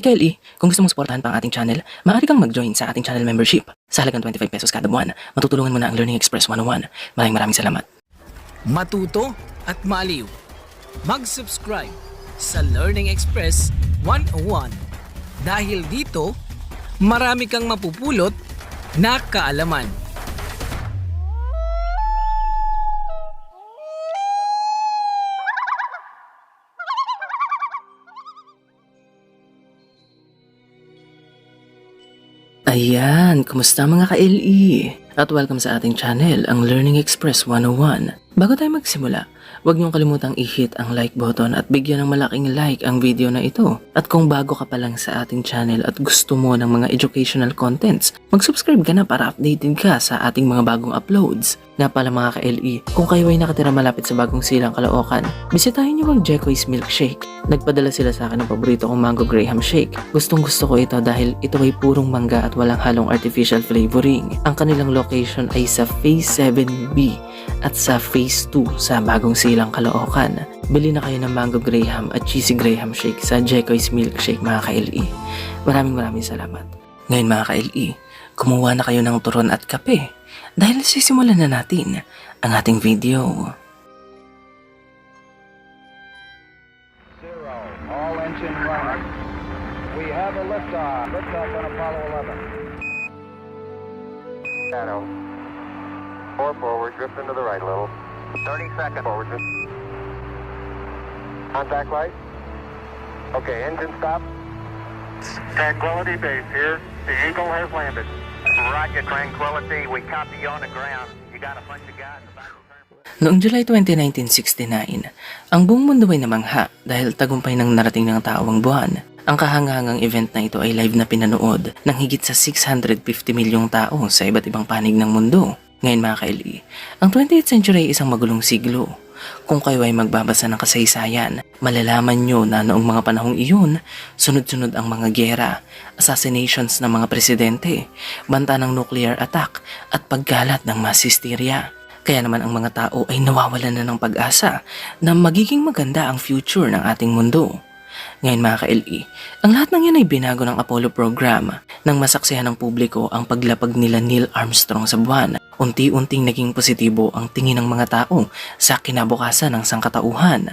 KLE, kung gusto mong suportahan pa ang ating channel, maaari kang mag-join sa ating channel membership. Sa halagang 25 pesos kada buwan, matutulungan mo na ang Learning Express 101. Maraming salamat. Matuto at maaliw. Mag-subscribe sa Learning Express 101. Dahil dito, marami kang mapupulot na kaalaman. Ayan, kumusta mga ka-LE? At welcome sa ating channel, ang Learning Express 101. Bago tayo magsimula, huwag niyong kalimutang i-hit ang like button at bigyan ng malaking like ang video na ito. At kung bago ka pa lang sa ating channel at gusto mo ng mga educational contents, mag-subscribe ka na para updated ka sa ating mga bagong uploads. Nga pala mga ka-LE, kung kayo ay nakatira malapit sa Bagong Silang, Caloocan, bisitahin niyo ang Jeko's Milkshake. Nagpadala sila sa akin ng paborito kong Mango Graham Shake. Gustong gusto ko ito dahil ito ay purong mangga at walang halong artificial flavoring. Ang kanilang location ay sa Phase 7B at sa Phase 2 sa Bagong Silang, Caloocan. Bili na kayo ng Mango Graham at Cheesy Graham Shake sa Jeko's Milkshake mga ka-LE. Maraming salamat. Ngayon mga ka-LE, kumuha na kayo ng turon at kape dahil sisimulan na natin ang ating video. All engine running. We have a liftoff. Liftoff on Apollo 11. Shadow. 4 forward, drift into the right a little. 30 seconds forward. Drift. Contact light. Okay, engine stop. Tranquility Base here. The Eagle has landed. Roger, Tranquility. We copy you on the ground. You got a bunch of guys about to turn. Noong July 20, 1969, ang buong mundo ay namangha dahil tagumpay ng narating ng tao ang buwan. Ang kahangahangang event na ito ay live na pinanood ng higit sa 650 milyong tao sa iba't ibang panig ng mundo. Ngayon mga ka-LE, ang 20th century ay isang magulong siglo. Kung kayo ay magbabasa ng kasaysayan, malalaman nyo na noong mga panahong iyon, sunod-sunod ang mga giyera, assassinations ng mga presidente, banta ng nuclear attack at paggalat ng mass hysteria. Kaya naman ang mga tao ay nawawalan na ng pag-asa na magiging maganda ang future ng ating mundo. Ngayon mga ka-LE, ang lahat ng yan ay binago ng Apollo program nang masaksihan ng publiko ang paglapag nila Neil Armstrong sa buwan. Unti-unting naging positibo ang tingin ng mga tao sa kinabukasan ng sangkatauhan.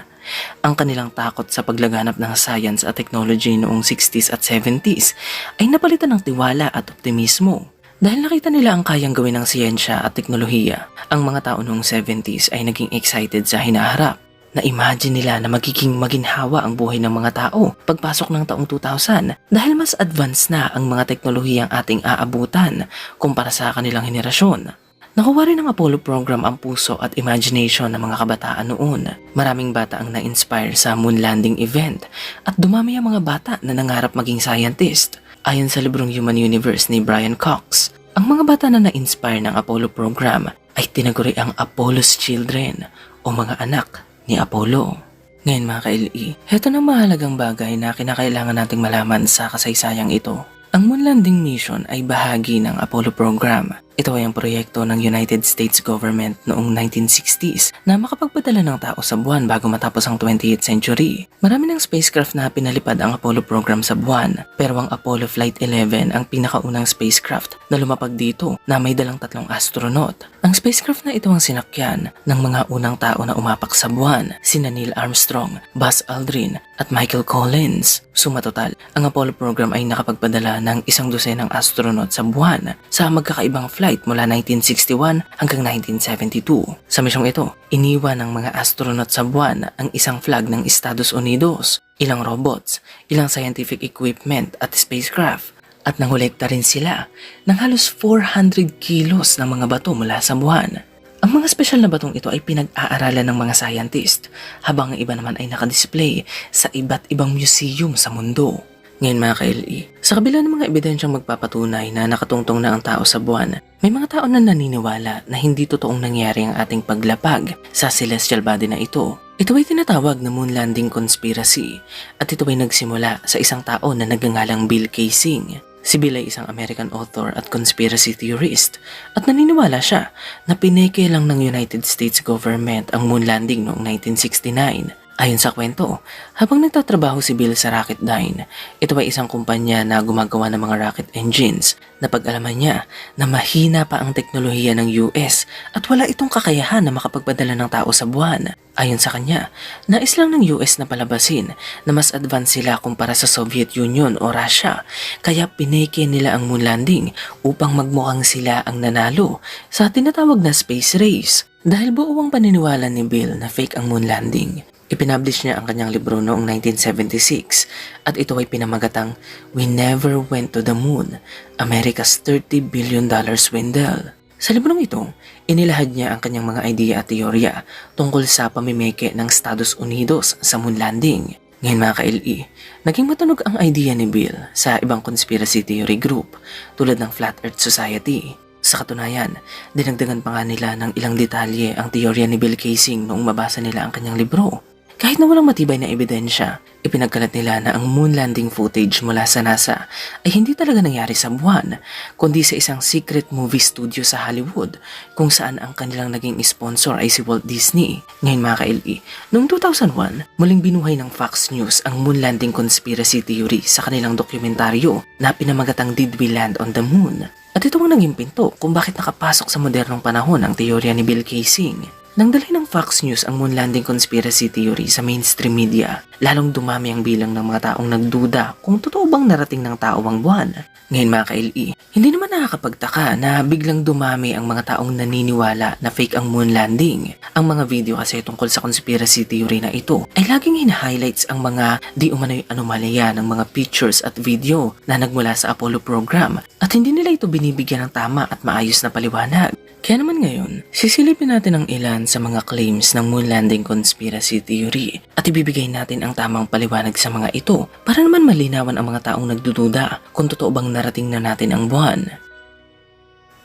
Ang kanilang takot sa paglaganap ng science at technology noong 60s at 70s ay napalitan ng tiwala at optimismo. Dahil nakita nila ang kayang gawin ng siyensya at teknolohiya, ang mga tao noong 70s ay naging excited sa hinaharap. Na-imagine nila na magiging maginhawa ang buhay ng mga tao pagpasok ng taong 2000 dahil mas advanced na ang mga teknolohiyang ating aabutan kumpara sa kanilang henerasyon. Nakuha rin ng Apollo program ang puso at imagination ng mga kabataan noon. Maraming bata ang na-inspire sa moon landing event at dumami ang mga bata na nangarap maging scientist. Ayon sa librong Human Universe ni Brian Cox, ang mga bata na na-inspire ng Apollo program ay tinaguri ang Apollo's Children o mga anak ni Apollo. Ngayon mga ka-LE, heto na mahalagang bagay na kinakailangan nating malaman sa kasaysayang ito. Ang moon landing mission ay bahagi ng Apollo program. Ito ay ang proyekto ng United States government noong 1960s na makapagpadala ng tao sa buwan bago matapos ang 20th century. Marami ng spacecraft na pinalipad ang Apollo program sa buwan, pero ang Apollo Flight 11 ang pinakaunang spacecraft na lumapag dito na may dalang 3 astronaut. Ang spacecraft na ito ang sinakyan ng mga unang tao na umapak sa buwan, sina Neil Armstrong, Buzz Aldrin at Michael Collins. Sumatotal, ang Apollo program ay nakapagpadala ng 100 astronaut sa buwan sa magkakaibang flight mula 1961 hanggang 1972. Sa misyong ito, iniwan ng mga astronaut sa buwan ang isang flag ng Estados Unidos, ilang robots, ilang scientific equipment at spacecraft, at nangolekta rin sila ng halos 400 kilos ng mga bato mula sa buwan. Ang mga espesyal na batong ito ay pinag-aaralan ng mga scientist, habang ang iba naman ay nakadisplay sa iba't ibang museum sa mundo. Ngayon mga ka-LE, sa kabila ng mga ebidensyang magpapatunay na nakatungtong na ang tao sa buwan, may mga tao na naniniwala na hindi totoong nangyari ang ating paglapag sa celestial body na ito. Ito ay tinatawag na moon landing conspiracy at ito ay nagsimula sa isang tao na nagngangalang Bill Kaysing. Si Bill ay isang American author at conspiracy theorist at naniniwala siya na pineke lang ng United States government ang moon landing noong 1969. Ayon sa kwento, habang nagtatrabaho si Bill sa Rocketdyne, ito ay isang kumpanya na gumagawa ng mga rocket engines. Napag-alaman niya na mahina pa ang teknolohiya ng US at wala itong kakayahan na makapagpadala ng tao sa buwan. Ayon sa kanya, nais lang ng US na palabasin na mas advance sila kumpara sa Soviet Union o Russia, kaya pineke nila ang moon landing upang magmukhang sila ang nanalo sa tinatawag na space race. Dahil buo ang paniniwala ni Bill na fake ang moon landing, ipinablish niya ang kanyang libro noong 1976 at ito ay pinamagatang We Never Went to the Moon, America's $30 billion swindle. Sa librong ito, inilahad niya ang kanyang mga idea at teorya tungkol sa pamimeke ng Estados Unidos sa moon landing. Ngayon mga ka-LE, naging matunog ang idea ni Bill sa ibang conspiracy theory group tulad ng Flat Earth Society. Sa katunayan, dinagdagan pa nga nila ng ilang detalye ang teorya ni Bill Kaysing noong mabasa nila ang kanyang libro. Kahit na walang matibay na ebidensya, ipinagkalat nila na ang moon landing footage mula sa NASA ay hindi talaga nangyari sa buwan, kundi sa isang secret movie studio sa Hollywood kung saan ang kanilang naging sponsor ay si Walt Disney. Ngayon mga ka-LE, noong 2001, muling binuhay ng Fox News ang moon landing conspiracy theory sa kanilang dokumentaryo na pinamagatang Did We Land on the Moon? At ito ang naging pinto kung bakit nakapasok sa modernong panahon ang teorya ni Bill Kaysing. Nang dalhin ng Fox News ang moon landing conspiracy theory sa mainstream media, lalong dumami ang bilang ng mga taong nagduda kung totoo bang narating ng tao ang buwan. Ngayon mga ka-LE, hindi naman nakakapagtaka na biglang dumami ang mga taong naniniwala na fake ang moon landing. Ang mga video kasi tungkol sa conspiracy theory na ito ay laging hina-highlights ang mga di umano'y anomalya ng mga pictures at video na nagmula sa Apollo program at hindi nila ito binibigyan ng tama at maayos na paliwanag. Kaya naman ngayon, sisilipin natin ang ilan sa mga claims ng moon landing conspiracy theory at ibibigay natin ang tamang paliwanag sa mga ito para naman malinawan ang mga taong nagdududa kung totoo bang narating na natin ang buwan.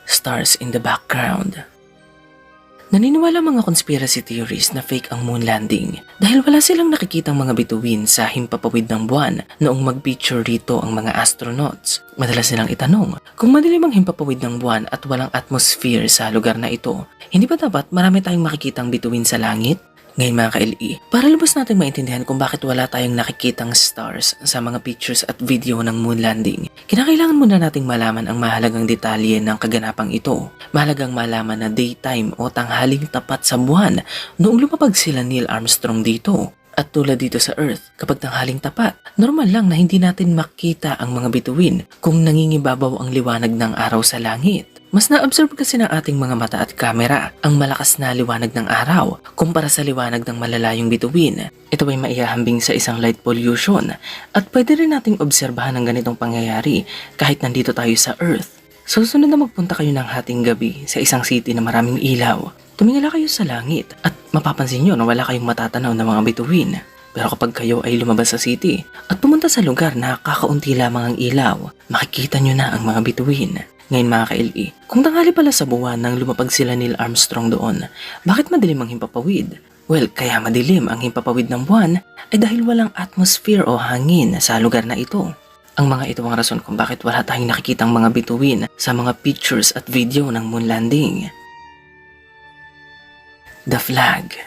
Stars in the background. Naniniwala mga conspiracy theories na fake ang moon landing dahil wala silang nakikitang mga bituin sa himpapawid ng buwan noong mag-picture rito ang mga astronauts. Madalas nilang itanong, kung madilim ang himpapawid ng buwan at walang atmosphere sa lugar na ito, hindi ba dapat marami tayong makikitang bituin sa langit? Ngayon mga ka-LE, para lubos natin maintindihan kung bakit wala tayong nakikitang stars sa mga pictures at video ng moon landing, kinakailangan muna nating malaman ang mahalagang detalye ng kaganapang ito. Mahalagang malaman na daytime o tanghaling tapat sa buwan noong lumapag sila Neil Armstrong dito. At tulad dito sa Earth, kapag tanghaling tapat, normal lang na hindi natin makita ang mga bituin kung nangingibabaw ang liwanag ng araw sa langit. Mas na-observe kasi ng ating mga mata at kamera ang malakas na liwanag ng araw kumpara sa liwanag ng malalayong bituin. Ito ay maihahambing sa isang light pollution at pwede rin nating obserbahan ang ganitong pangyayari kahit nandito tayo sa Earth. So, susunod na magpunta kayo ng hating gabi sa isang city na maraming ilaw, tumingala kayo sa langit at mapapansin nyo na wala kayong matatanaw na mga bituin. Pero kapag kayo ay lumabas sa city at pumunta sa lugar na kakaunti lamang ang ilaw, makikita nyo na ang mga bituin. Ngayon mga ka-LE, kung tanghali pala sa buwan nang lumapag sila Neil Armstrong doon, bakit madilim ang himpapawid? Well, kaya madilim ang himpapawid ng buwan ay dahil walang atmosphere o hangin sa lugar na ito. Ang mga ito ang rason kung bakit wala tayong nakikitang mga bituin sa mga pictures at video ng moon landing. The flag.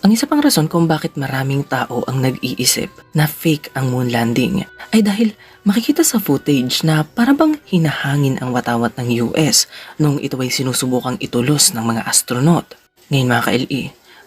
Ang isa pang rason kung bakit maraming tao ang nag-iisip na fake ang moon landing ay dahil makikita sa footage na parabang hinahangin ang watawat ng US nung ito ay sinusubukang itulos ng mga astronaut. Ngayon mga ka-LE,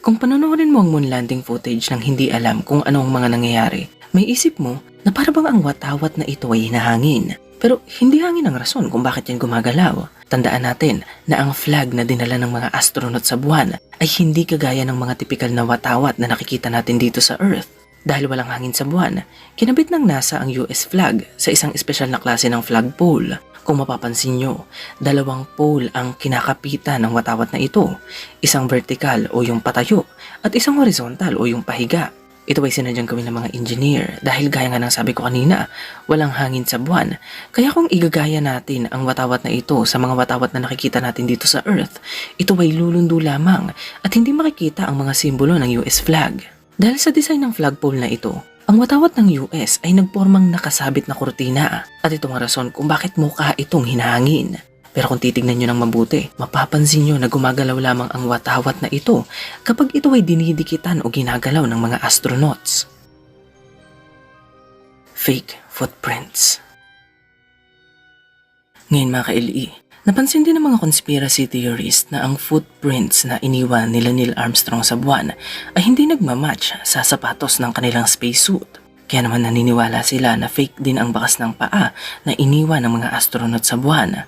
kung panonoodin mo ang moon landing footage nang hindi alam kung ano ang mga nangyayari, may isip mo na parabang ang watawat na ito ay hinahangin. Pero hindi hangin ang rason kung bakit yan gumagalaw. Tandaan natin na ang flag na dinala ng mga astronaut sa buwan ay hindi kagaya ng mga tipikal na watawat na nakikita natin dito sa Earth. Dahil walang hangin sa buwan, kinabit ng NASA ang US flag sa isang espesyal na klase ng flagpole. Kung mapapansin nyo, dalawang pole ang kinakapitan ng watawat na ito. Isang vertical o yung patayo at isang horizontal o yung pahiga. Ito ay sinadyang gawin ng mga engineer dahil gaya nga ng sabi ko kanina, walang hangin sa buwan. Kaya kung igagaya natin ang watawat na ito sa mga watawat na nakikita natin dito sa Earth, ito ay lulundo lamang at hindi makikita ang mga simbolo ng US flag. Dahil sa design ng flagpole na ito, ang watawat ng US ay nagpormang nakasabit na kurtina at ito ang rason kung bakit mukha itong hinahangin. Pero kung titignan nyo ng mabuti, mapapansin nyo na gumagalaw lamang ang watawat na ito kapag ito ay dinidikitan o ginagalaw ng mga astronauts. Fake footprints. Ngayon mga ka-LE, napansin din ng mga conspiracy theorists na ang footprints na iniwan nila Neil Armstrong sa buwan ay hindi nagmamatch sa sapatos ng kanilang spacesuit. Kaya naman naniniwala sila na fake din ang bakas ng paa na iniwan ng mga astronaut sa buwan.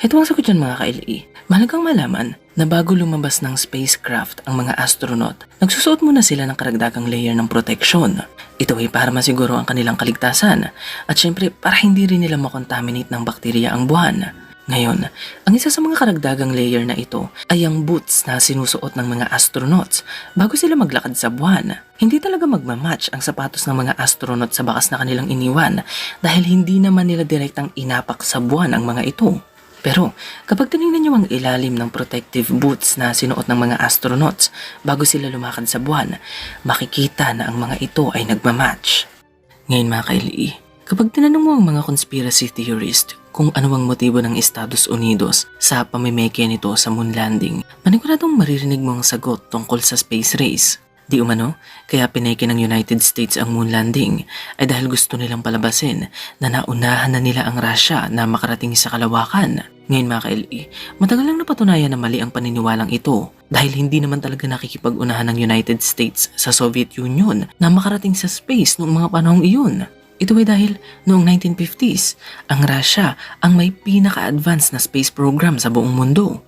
Ito ang sagot dyan mga ka-LE. Mahalagang malaman na bago lumabas ng spacecraft ang mga astronaut, nagsusuot muna sila ng karagdagang layer ng protection. Ito ay para masiguro ang kanilang kaligtasan at syempre para hindi rin nila makontaminate ng bakterya ang buwan. Ngayon, ang isa sa mga karagdagang layer na ito ay ang boots na sinusuot ng mga astronauts bago sila maglakad sa buwan. Hindi talaga magmamatch ang sapatos ng mga astronaut sa bakas na kanilang iniwan dahil hindi naman nila direktang inapak sa buwan ang mga ito. Pero kapag tinignan nyo ang ilalim ng protective boots na sinuot ng mga astronauts bago sila lumakad sa buwan, makikita na ang mga ito ay nagmamatch. Ngayon mga ka-LE, kapag tinanong mo ang mga conspiracy theorist kung ano ang motibo ng Estados Unidos sa pamimeke nito sa moon landing, maniguradong maririnig mo ang sagot tungkol sa space race. Di umano, kaya pineke ng United States ang moon landing ay dahil gusto nilang palabasin na naunahan na nila ang Russia na makarating sa kalawakan. Ngayon mga ka-LE, matagal lang napatunayan na mali ang paniniwalang ito dahil hindi naman talaga nakikipag-unahan ng United States sa Soviet Union na makarating sa space noong mga panahong iyon. Ito ay dahil noong 1950s, ang Russia ang may pinaka-advanced na space program sa buong mundo.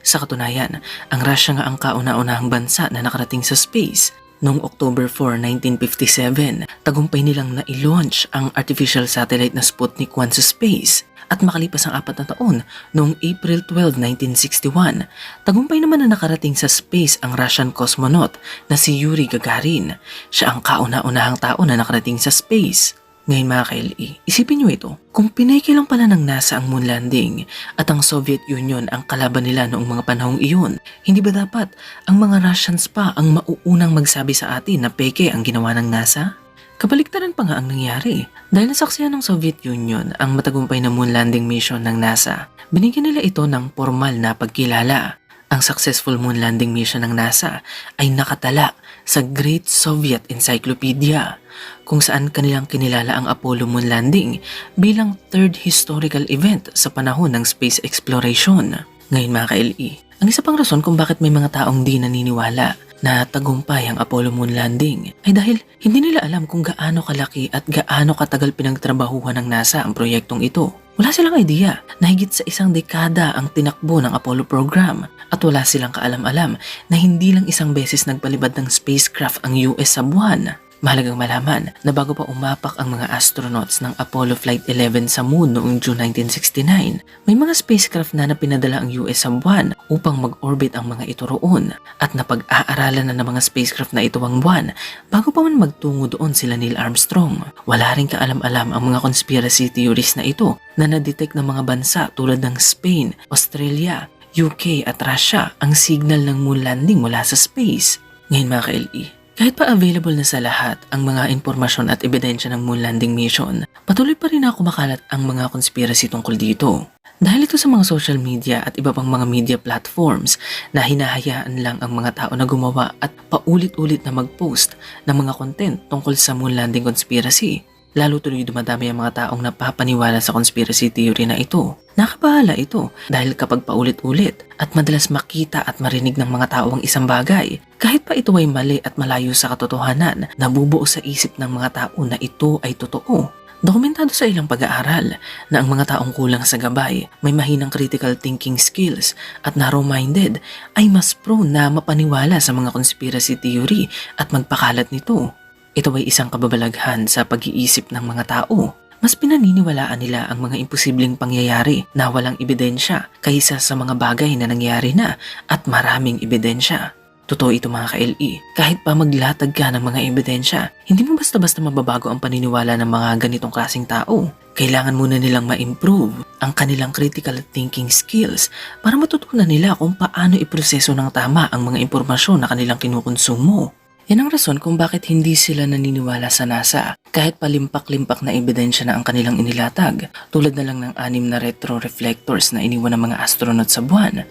Sa katunayan, ang Russia nga ang kauna-unahang bansa na nakarating sa space. Noong October 4, 1957, tagumpay nilang na-launch ang artificial satellite na Sputnik 1 sa space. At makalipas ang 4 na taon, noong April 12, 1961, tagumpay naman na nakarating sa space ang Russian cosmonaut na si Yuri Gagarin. Siya ang kauna-unahang tao na nakarating sa space. Ngayon mga ka-LE, isipin nyo ito, kung pineke lang pala ng NASA ang moon landing at ang Soviet Union ang kalaban nila noong mga panahong iyon, hindi ba dapat ang mga Russians pa ang mauunang magsabi sa atin na peke ang ginawa ng NASA? Kabaliktaran pa nga ang nangyari dahil nasaksihan ng Soviet Union ang matagumpay na moon landing mission ng NASA. Binigyan nila ito ng formal na pagkilala. Ang successful moon landing mission ng NASA ay nakatala sa Great Soviet Encyclopedia kung saan kanilang kinilala ang Apollo moon landing bilang third historical event sa panahon ng space exploration. Ngayon mga ka-LE, ang isa pang rason kung bakit may mga taong di naniniwala na tagumpay ang Apollo moon landing ay dahil hindi nila alam kung gaano kalaki at gaano katagal pinagtrabahuhan ng NASA ang proyektong ito. Wala silang idea na higit sa 1 dekada ang tinakbo ng Apollo program at wala silang kaalam-alam na hindi lang isang beses nagpalibad ng spacecraft ang US sa buwan. Mahalagang malaman na bago pa umapak ang mga astronauts ng Apollo Flight 11 sa moon noong June 1969, may mga spacecraft na pinadala ang US sa buwan upang mag-orbit ang mga ito roon at napag-aaralan na ng mga spacecraft na ito ang buwan bago pa man magtungo doon sila Neil Armstrong. Wala rin kaalam-alam ang mga conspiracy theories na ito na na-detect ng mga bansa tulad ng Spain, Australia, UK at Russia ang signal ng moon landing mula sa space. Ngayon mga ka-LE, kahit pa available na sa lahat ang mga impormasyon at ebidensya ng moon landing mission, patuloy pa rin na kumakalat ang mga conspiracy tungkol dito. Dahil ito sa mga social media at iba pang mga media platforms na hinahayaan lang ang mga tao na gumawa at paulit-ulit na mag-post ng mga content tungkol sa moon landing conspiracy. Lalo tuloy dumadami ang mga taong napapaniwala sa conspiracy theory na ito. Nakabahala ito dahil kapag paulit-ulit at madalas makita at marinig ng mga tao ang isang bagay, kahit pa ito ay mali at malayo sa katotohanan, nabubuo sa isip ng mga tao na ito ay totoo. Dokumentado sa ilang pag-aaral na ang mga taong kulang sa gabay, may mahinang critical thinking skills at narrow-minded ay mas prone na mapaniwala sa mga conspiracy theory at magpakalat nito. Ito ay isang kababalaghan sa pag-iisip ng mga tao. Mas pinaniniwalaan nila ang mga imposibleng pangyayari na walang ebidensya kaysa sa mga bagay na nangyari na at maraming ebidensya. Totoo ito mga ka-LE, kahit pa maglatag ka ng mga ebidensya, hindi mo basta-basta mababago ang paniniwala ng mga ganitong klaseng tao. Kailangan muna nilang ma-improve ang kanilang critical thinking skills para matutunan nila kung paano iproseso ng tama ang mga impormasyon na kanilang kinukonsumo. Yan ang rason kung bakit hindi sila naniniwala sa NASA kahit palimpak-limpak na ebidensya na ang kanilang inilatag, tulad na lang ng 6 na retroreflectors na iniwan ng mga astronaut sa buwan.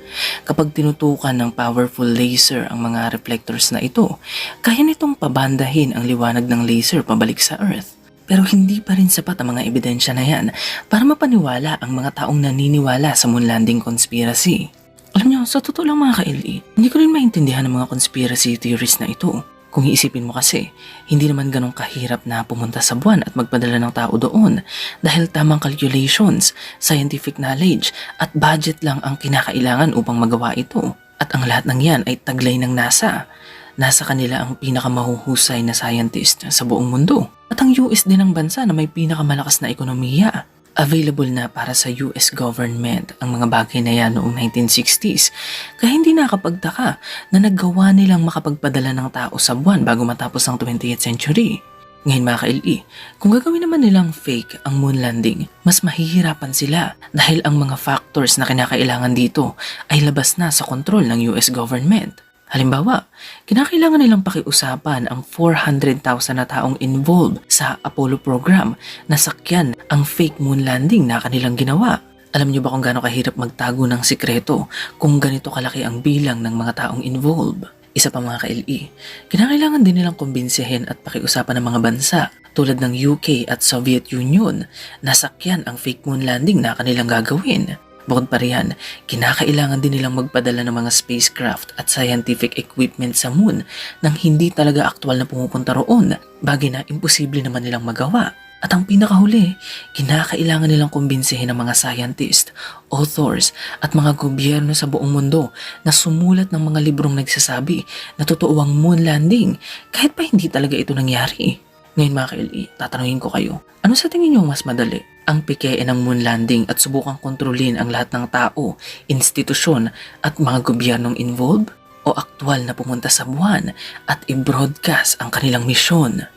Kapag tinutukan ng powerful laser ang mga reflectors na ito, kaya nitong pabandahin ang liwanag ng laser pabalik sa Earth. Pero hindi pa rin sapat ang mga ebidensya na yan para mapaniwala ang mga taong naniniwala sa moon landing conspiracy. Alam nyo, sa totoo lang mga ka-LE, hindi ko rin maintindihan ang mga conspiracy theories na ito. Kung iisipin mo kasi, hindi naman ganong kahirap na pumunta sa buwan at magpadala ng tao doon dahil tamang calculations, scientific knowledge at budget lang ang kinakailangan upang magawa ito. At ang lahat ng yan ay taglay ng NASA. Nasa kanila ang pinakamahuhusay na scientist sa buong mundo. At ang US din ang bansa na may pinakamalakas na ekonomiya. Available na para sa US government ang mga bagay na yan noong 1960s, kaya hindi nakapagtaka na naggawa nilang makapagpadala ng tao sa buwan bago matapos ang 20th century. Ngayon mga ka-LE, kung gagawin naman nilang fake ang moon landing, mas mahihirapan sila dahil ang mga factors na kinakailangan dito ay labas na sa kontrol ng US government. Halimbawa, kinakailangan nilang pakiusapan ang 400,000 na taong involved sa Apollo program na sakyan ang fake moon landing na kanilang ginawa. Alam niyo ba kung gaano kahirap magtago ng sikreto kung ganito kalaki ang bilang ng mga taong involved? Isa pa mga ka-LE, kinakailangan din nilang kumbinsihin at pakiusapan ng mga bansa tulad ng UK at Soviet Union na sakyan ang fake moon landing na kanilang gagawin. Bukod pa riyan, kinakailangan din nilang magpadala ng mga spacecraft at scientific equipment sa moon nang hindi talaga aktwal na pumupunta roon, bagay na imposible naman nilang magawa. At ang pinakahuli, kinakailangan nilang kumbinsihin ng mga scientist, authors at mga gobyerno sa buong mundo na sumulat ng mga librong nagsasabi na totoo ang moon landing kahit pa hindi talaga ito nangyari. Ngayon mga ka-LE, tatanungin ko kayo, ano sa tingin niyo mas madali? Ang pikein ng moon landing at subukang kontrolin ang lahat ng tao, institusyon at mga gobyernong involved? O aktwal na pumunta sa buwan at i-broadcast ang kanilang misyon?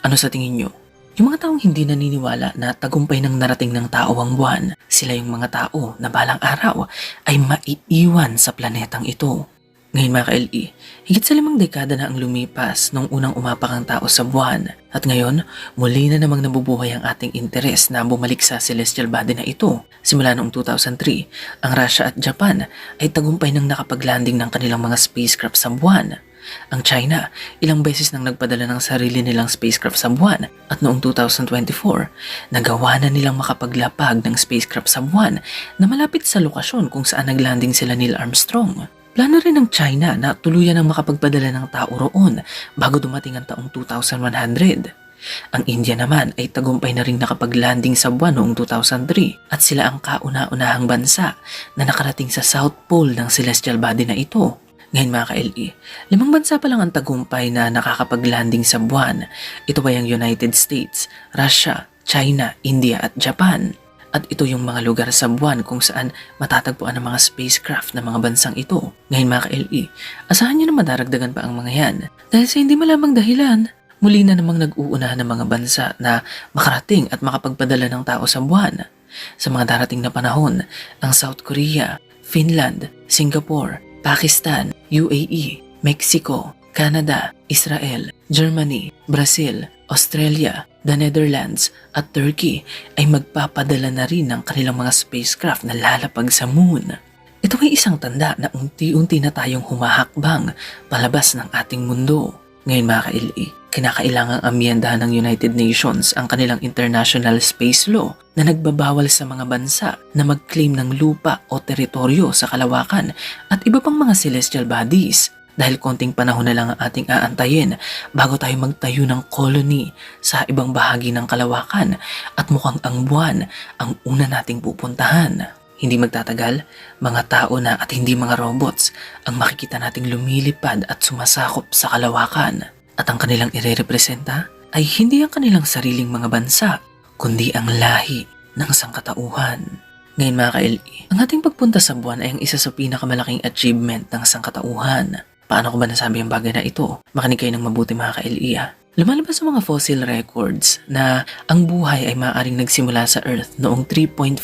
Ano sa tingin niyo? Yung mga taong hindi naniniwala na tagumpay ng narating ng tao ang buwan, sila yung mga tao na balang araw ay maiiwan sa planetang ito. Ngayon mga ka-LE, higit sa 5 dekada na ang lumipas nung unang umapak ang tao sa buwan. At ngayon, muli na namang nabubuhay ang ating interes na bumalik sa celestial body na ito. Simula noong 2003, ang Russia at Japan ay tagumpay ng nakapaglanding ng kanilang mga spacecraft sa buwan. Ang China, ilang beses nang nagpadala ng sarili nilang spacecraft sa buwan at noong 2024, nagawa na nilang makapaglapag ng spacecraft sa buwan na malapit sa lokasyon kung saan naglanding sila Neil Armstrong. Plano rin ng China na tuluyan ang makapagpadala ng tao roon bago dumating ang taong 2100. Ang India naman ay tagumpay na rin nakapaglanding sa buwan noong 2003 at sila ang kauna-unahang bansa na nakarating sa South Pole ng celestial body na ito. Ngayon mga ka-LE, 5 bansa pa lang ang tagumpay na nakakapaglanding sa buwan. Ito ay ang United States, Russia, China, India at Japan. At ito yung mga lugar sa buwan kung saan matatagpuan ang mga spacecraft ng mga bansang ito. Ngayon mga ka-LE, asahan nyo na madaragdagan pa ang mga yan. Dahil sa hindi malamang dahilan, muli na namang nag-uunahan ng mga bansa na makarating at makapagpadala ng tao sa buwan. Sa mga darating na panahon, ang South Korea, Finland, Singapore, Pakistan, UAE, Mexico, Canada, Israel, Germany, Brazil, Australia, the Netherlands at Turkey ay magpapadala na rin ng kanilang mga spacecraft na lalapag sa moon. Ito ay isang tanda na unti-unti na tayong humahakbang palabas ng ating mundo. Ngayon mga ka-LE, kinakailangang amyendahan ng United Nations ang kanilang international space law na nagbabawal sa mga bansa na mag-claim ng lupa o teritoryo sa kalawakan at iba pang mga celestial bodies. Dahil konting panahon na lang ang ating aantayin bago tayo magtayo ng colony sa ibang bahagi ng kalawakan at mukhang ang buwan ang una nating pupuntahan. Hindi magtatagal, mga tao na at hindi mga robots ang makikita nating lumilipad at sumasakop sa kalawakan. At ang kanilang irerepresenta ay hindi ang kanilang sariling mga bansa, kundi ang lahi ng sangkatauhan. Ngayon mga ka-LE, ang ating pagpunta sa buwan ay ang isa sa pinakamalaking achievement ng sangkatauhan. Paano ko ba nasabi ang bagay na ito? Makinig kayo ng mabuti mga ka-LE. Lumalabas sa mga fossil records na ang buhay ay maaaring nagsimula sa Earth noong 3.5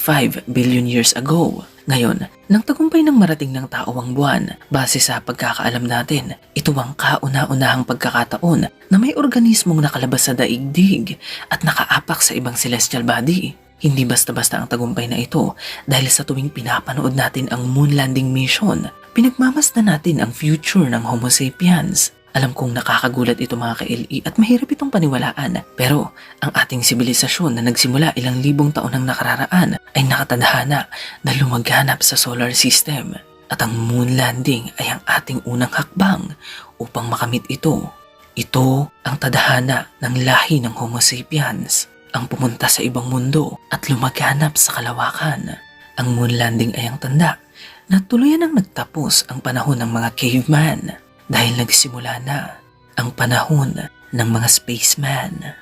billion years ago. Ngayon, nang tagumpay ng marating ng tao ang buwan, base sa pagkakaalam natin, ito ang kauna-unahang pagkakataon na may organismong nakalabas sa daigdig at nakaapak sa ibang celestial body. Hindi basta-basta ang tagumpay na ito dahil sa tuwing pinapanood natin ang moon landing mission, pinagmamasdan natin ang future ng Homo sapiens. Alam kong nakakagulat ito mga ka-LE at mahirap itong paniwalaan, pero ang ating sibilisasyon na nagsimula ilang libong taon ng nakararaan ay nakatadhana na lumaganap sa solar system. At ang moon landing ay ang ating unang hakbang upang makamit ito. Ito ang tadhana ng lahi ng Homo sapiens, ang pumunta sa ibang mundo at lumaganap sa kalawakan. Ang moon landing ay ang tanda na tuluyan ang nagtapos ang panahon ng mga caveman. Dahil nagsimula na ang panahon ng mga spaceman.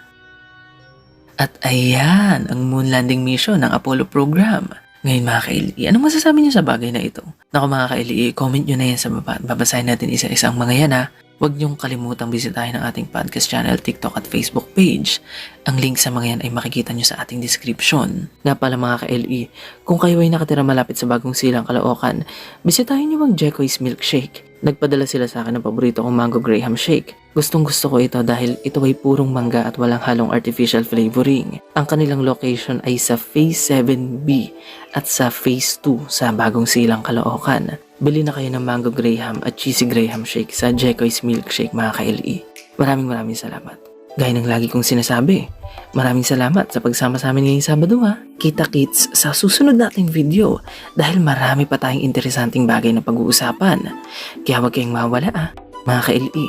At ayan ang moon landing mission ng Apollo program. Ngayon mga ka-LE, anong masasabi niyo sa bagay na ito? Naku mga ka-LE, comment nyo na yan sa baba. Babasahin natin isa-isa ang mga yan ha. Huwag niyong kalimutang bisitahin ang ating podcast channel, TikTok at Facebook page. Ang link sa mga yan ay makikita niyo sa ating description. Nga pala mga ka-LE, kung kayo ay nakatira malapit sa Bagong Silang, Caloocan, bisitahin niyo ang Jackoy's Milkshake. Nagpadala sila sa akin ng paborito kong mango graham shake. Gustong gusto ko ito dahil ito ay purong mangga at walang halong artificial flavoring. Ang kanilang location ay sa Phase 7B at sa Phase 2 sa Bagong Silang, Caloocan. Bili na kayo ng mango graham at cheesy graham shake sa Jackoy's Milkshake mga ka-LE. Maraming salamat. Gaya ng lagi kong sinasabi, maraming salamat sa pagsama sa amin ngayong Sabado ha. Kita-kits sa susunod nating video dahil marami pa tayong interesanting bagay na pag-uusapan. Kaya huwag kayong mawala mga ka-LE.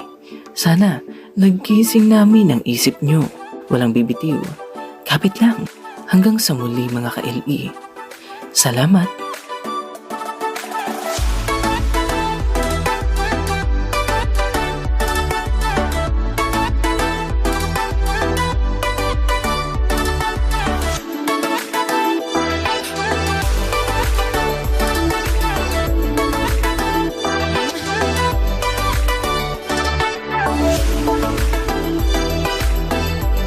Sana nagkising namin ang isip nyo. Walang bibitiw. Kapit lang. Hanggang sa muli mga ka-LE. Salamat.